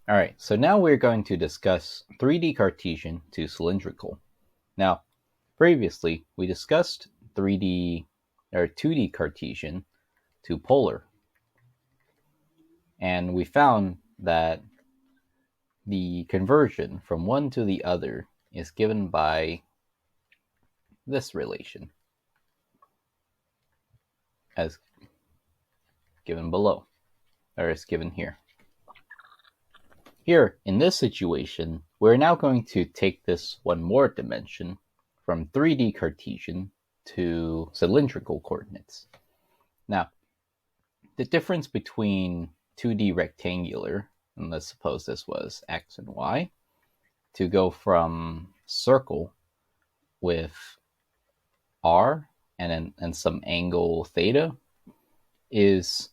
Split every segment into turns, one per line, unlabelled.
Alright, so now we're going to discuss 3D Cartesian to cylindrical. Now, previously we discussed 2D Cartesian to polar. And we found that the conversion from one to the other is given by this relation, as given below, or as given here. Here, in this situation, we're now going to take this one more dimension from 3D Cartesian to cylindrical coordinates. Now, the difference between 2D rectangular, and let's suppose this was x and y, to go from circle with r and some angle theta is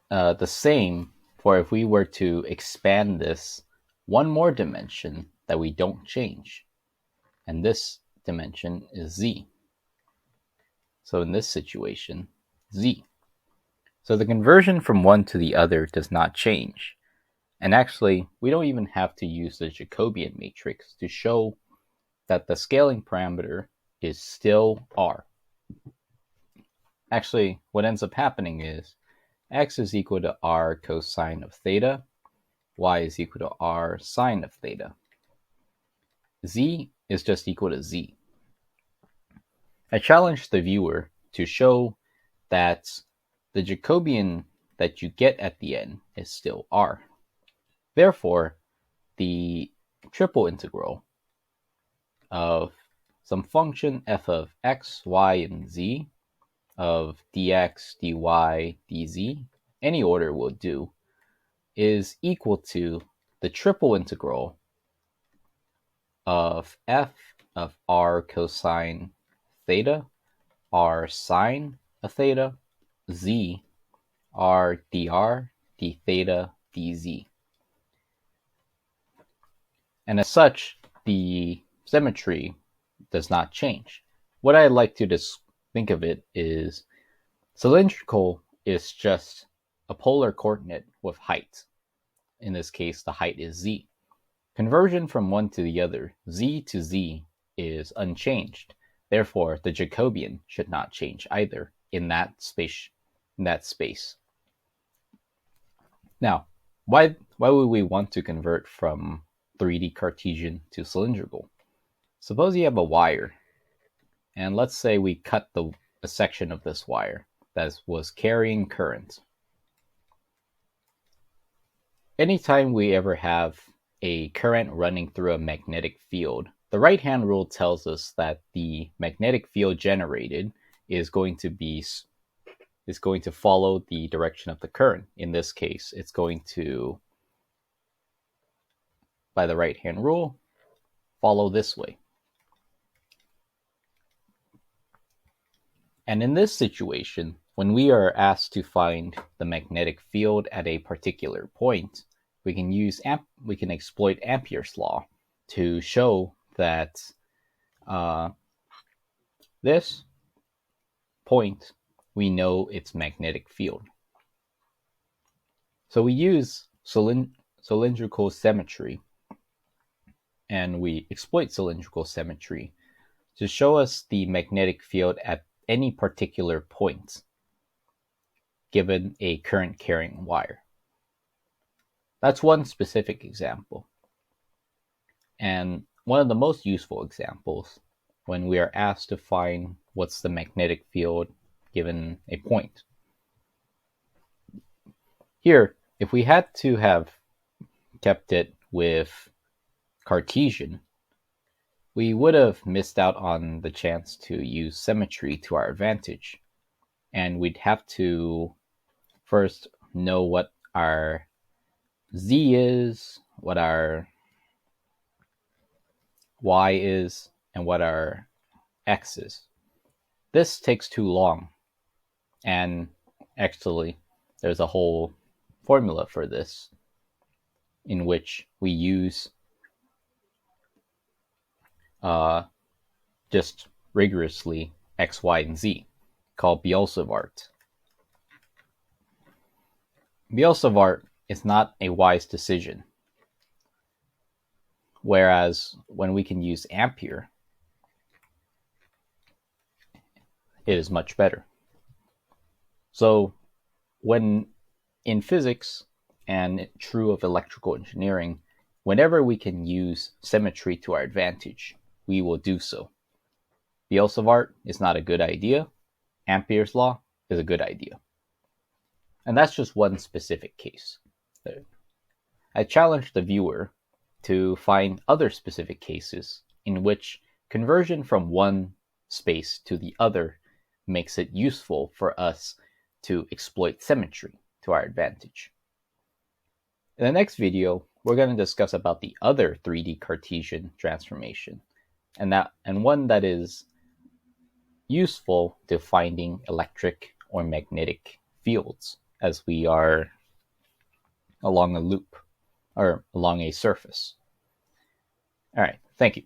the same for if we were to expand this one more dimension that we don't change. And this dimension is z. So in this situation, z. So the conversion from one to the other does not change. And actually, we don't even have to use the Jacobian matrix to show that the scaling parameter is still r. Actually, what ends up happening is x is equal to r cosine of theta, y is equal to r sine of theta. Z is just equal to z. I challenge the viewer to show that the Jacobian that you get at the end is still r. Therefore, the triple integral of some function f of x, y, and z of dx, dy, dz, any order will do, is equal to the triple integral of f of r cosine theta, r sine of theta, z, r dr, d theta, dz. And as such, the symmetry does not change. What I like to think of it is cylindrical is just a polar coordinate with height. In this case, the height is z. Conversion from one to the other, z to z, is unchanged. Therefore, the Jacobian should not change either in that space. Now, why would we want to convert from 3D Cartesian to cylindrical? Suppose you have a wire, and let's say we cut a section of this wire that was carrying current. Anytime we ever have a current running through a magnetic field, the right-hand rule tells us that the magnetic field generated is going to follow the direction of the current. In this case, it's going to, by the right-hand rule, follow this way. And in this situation, when we are asked to find the magnetic field at a particular point, we can exploit Ampere's law to show that this point, we know its magnetic field. So we use cylindrical symmetry, and we exploit cylindrical symmetry to show us the magnetic field at any particular point given a current carrying wire. That's one specific example. And one of the most useful examples when we are asked to find what's the magnetic field given a point. Here, if we had to have kept it with Cartesian, we would have missed out on the chance to use symmetry to our advantage. And we'd have to first know what our z is, what our y is, and what our x is. This takes too long. And actually, there's a whole formula for this in which we use just rigorously x, y, and z, called Biot-Savart. Biot-Savart is not a wise decision. Whereas when we can use ampere, it is much better. So when in physics, and true of electrical engineering, whenever we can use symmetry to our advantage, we will do so. Biot-Savart is not a good idea. Ampere's law is a good idea. And that's just one specific case. I challenge the viewer to find other specific cases in which conversion from one space to the other makes it useful for us to exploit symmetry to our advantage. In the next video, we're going to discuss about the other 3D Cartesian transformation, and one that is useful to finding electric or magnetic fields as we are along a loop or along a surface. All right, thank you.